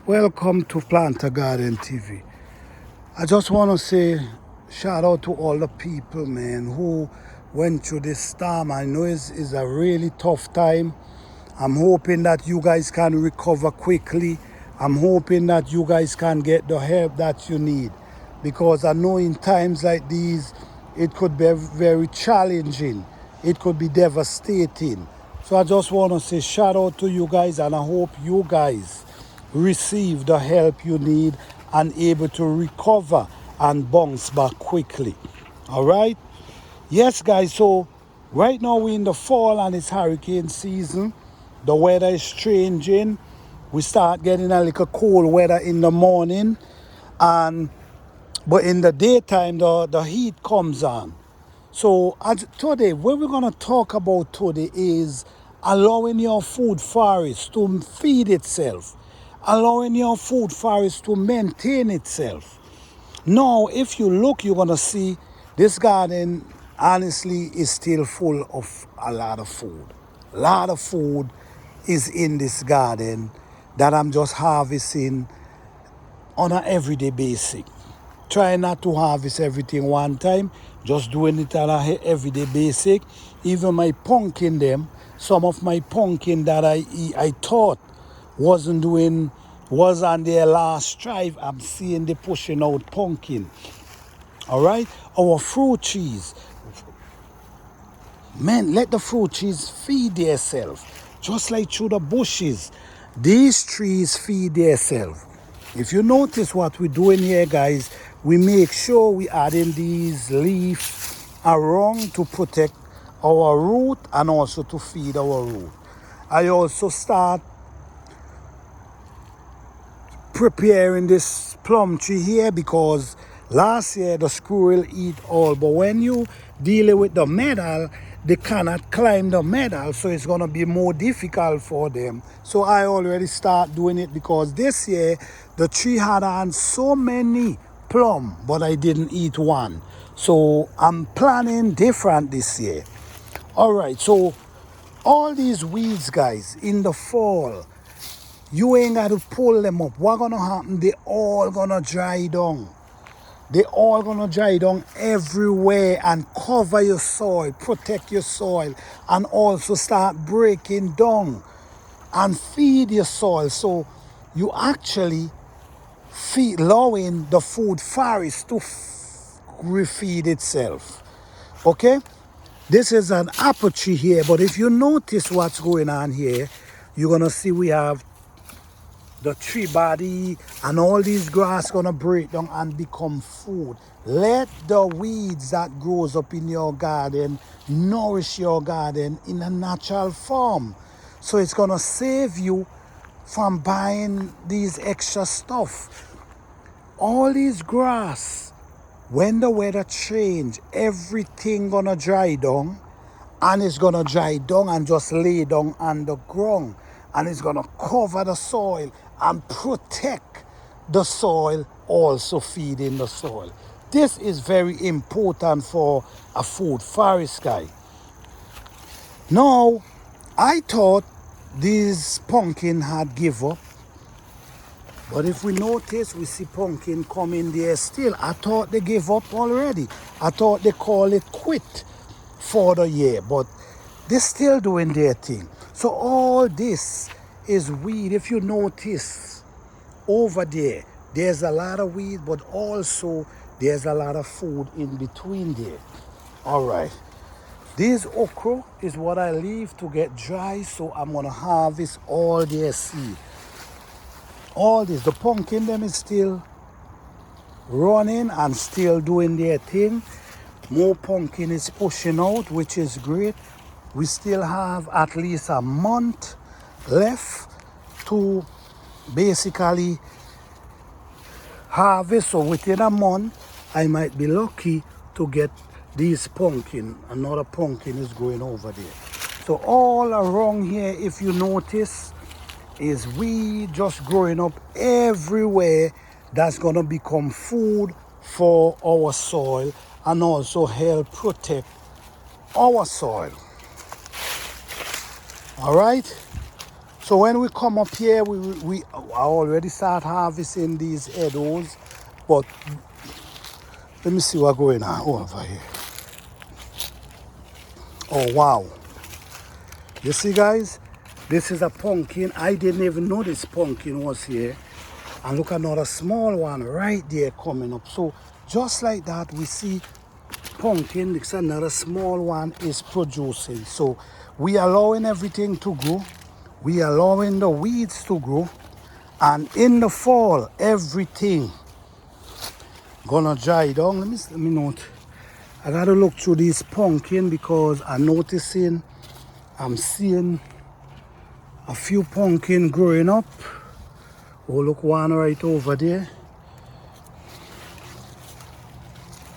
Welcome to Planter Garden TV. I just want to say shout out to all the people, man, who went through this storm. I know it's a really tough time. I'm hoping that you guys can recover quickly. I'm hoping that you guys can get the help that you need, because I know in times like these, it could be very challenging. It could be devastating. So I just want to say shout out to you guys, and I hope you guys receive the help you need and able to recover and bounce back quickly. All right? Yes, guys, so right now we're in the fall and it's hurricane season. The weather is changing. We start getting a little cold weather in the morning, and but in the daytime the heat comes on. So today, what we're gonna talk about today is allowing your food forest to feed itself, allowing your food forest to maintain itself. Now, if you look, you're gonna see this garden honestly is still full of a lot of food. A lot of food is in this garden that I'm just harvesting on an everyday basis. Try not to harvest everything one time, just doing it on an everyday basis. Even my pumpkin them, some of my pumpkin that I thought was on their last strive, I'm seeing they pushing out pumpkin. All right, our fruit trees, man, let the fruit trees feed themselves, just like through the bushes. These trees feed themselves. If you notice what we're doing here, guys, we make sure we add in these leaves around to protect our root and also to feed our root. I also start preparing this plum tree here because last year the squirrel eat all, but when you deal with the metal, they cannot climb the metal, so it's gonna be more difficult for them. So I already start doing it because this year the tree had on so many plum, but I didn't eat one. So I'm planning different this year. All right, so all these weeds, guys, in the fall, you ain't got to pull them up. What's gonna happen? They all gonna dry down. They all gonna dry down everywhere and cover your soil, protect your soil, and also start breaking down and feed your soil. So you actually allowing the food forest to refeed itself. Okay? This is an apple tree here, but if you notice what's going on here, you're gonna see we have the tree body and all these grass gonna break down and become food. Let the weeds that grows up in your garden nourish your garden in a natural form. So it's gonna save you from buying these extra stuff. All these grass, when the weather change, everything gonna dry down, and it's gonna dry down and just lay down on the ground, and it's gonna cover the soil and protect the soil, also feeding the soil. This is very important for a food forest, guy. Now, I thought this pumpkin had give up, but if we notice, we see pumpkin coming there still. I thought they gave up already. I thought they call it quit for the year, but they're still doing their thing. So all this is weed. If you notice over there, there's a lot of weed, but also there's a lot of food in between there. All right. This okra is what I leave to get dry, so I'm gonna harvest all their seed. All this, the pumpkin them is still running and still doing their thing. More pumpkin is pushing out, which is great. We still have at least a month left to basically harvest. So within a month, I might be lucky to get these pumpkin. Another pumpkin is going over there. So all around here, if you notice, is weed just growing up everywhere that's gonna become food for our soil and also help protect our soil. All right, So when we come up here, we already start harvesting these edibles. But let me see what's going on over here. Oh, wow. You see, guys, this is a pumpkin. I didn't even know this pumpkin was here. And look, another small one right there coming up. So just like that, we see pumpkin. It's another small one is producing. So we allowing everything to grow. We allowing the weeds to grow. And in the fall, everything gonna dry down. Let me note. I gotta look through these pumpkin because I'm seeing a few pumpkin growing up. Oh, look, one right over there.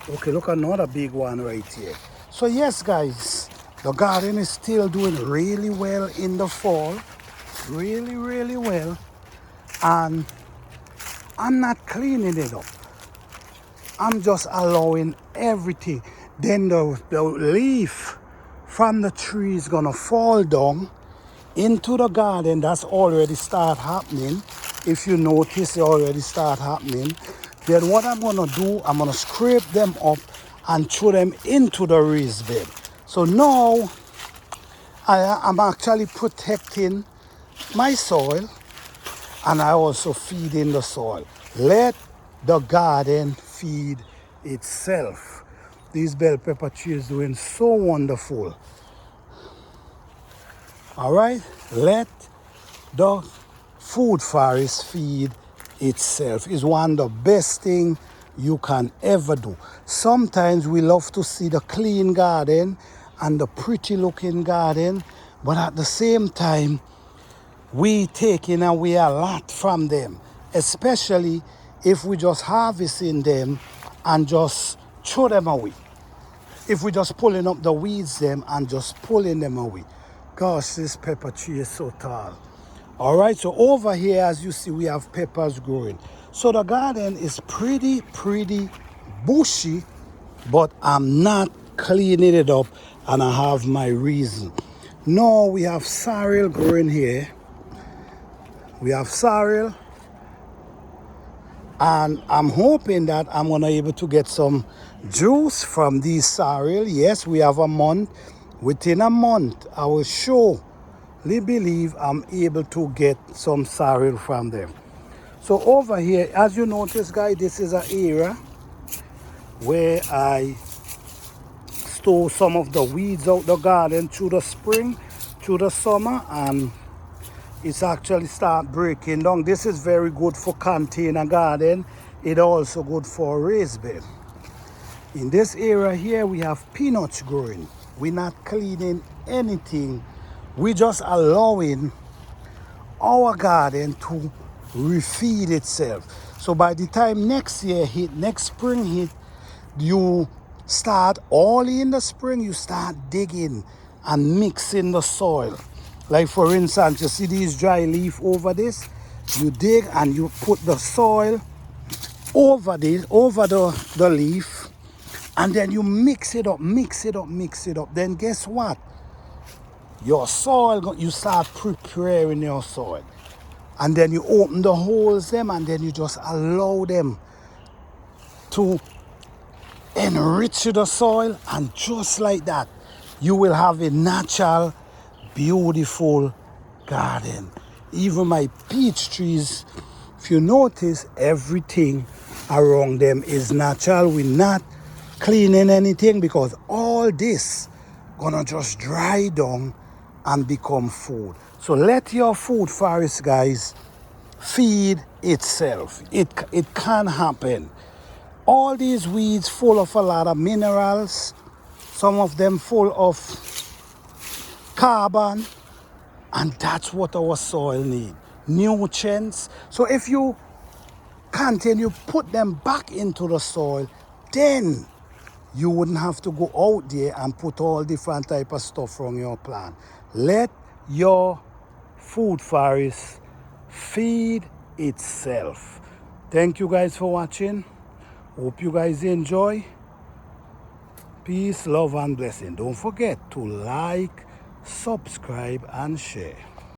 Okay, look, another big one right here. So yes, guys, the garden is still doing really well in the fall. Really, really well. And I'm not cleaning it up. I'm just allowing everything. Then the leaf from the tree is gonna fall down into the garden. That's already start happening. If you notice, it already start happening. Then what I'm gonna do, I'm gonna scrape them up and throw them into the raised bed. So now I'm actually protecting my soil, and I also feed in the soil. Let the garden feed itself. These bell pepper trees doing so wonderful. All right, let the food forest feed itself. Is one of the best thing you can ever do. Sometimes we love to see the clean garden and the pretty looking garden, but at the same time, we taking away a lot from them, especially if we just harvesting them and just throw them away. If we just pulling up the weeds them and just pulling them away. Gosh, this pepper tree is so tall. All right, so over here, as you see, we have peppers growing. So the garden is pretty bushy, but I'm not cleaning it up, and I have my reason. No, we have sorrel growing here. We have sorrel, and I'm hoping that I'm gonna able to get some juice from these sorrel. Yes, we have a month. Within a month, I will surely believe I'm able to get some sorrel from them. So over here, as you notice, guys, this is an area where I store some of the weeds out the garden through the spring, through the summer, and it's actually start breaking down. This is very good for container garden. It's also good for raised bed. In this area here, we have peanuts growing. We're not cleaning anything. We're just allowing our garden to refeed itself. So by the time next year hit, next spring hit, you start early in the spring, you start digging and mixing the soil. Like for instance, you see these dry leaf over this, you dig and you put the soil over the leaf, and then you mix it up. Then guess what? Your soil, you start preparing your soil. And then you open the holes them, and then you just allow them to enrich the soil, and just like that, you will have a natural, beautiful garden. Even my peach trees, if you notice, everything around them is natural. We're not cleaning anything because all this gonna just dry down and become food. So let your food forest, guys, feed itself. It can happen. All these weeds full of a lot of minerals, some of them full of carbon, and that's what our soil needs. Nutrients. So if you continue put them back into the soil, then you wouldn't have to go out there and put all different type of stuff from your plant. Let your food forest feed itself. Thank you guys for watching. Hope you guys enjoy. Peace, love, and blessing. Don't forget to like, subscribe, and share.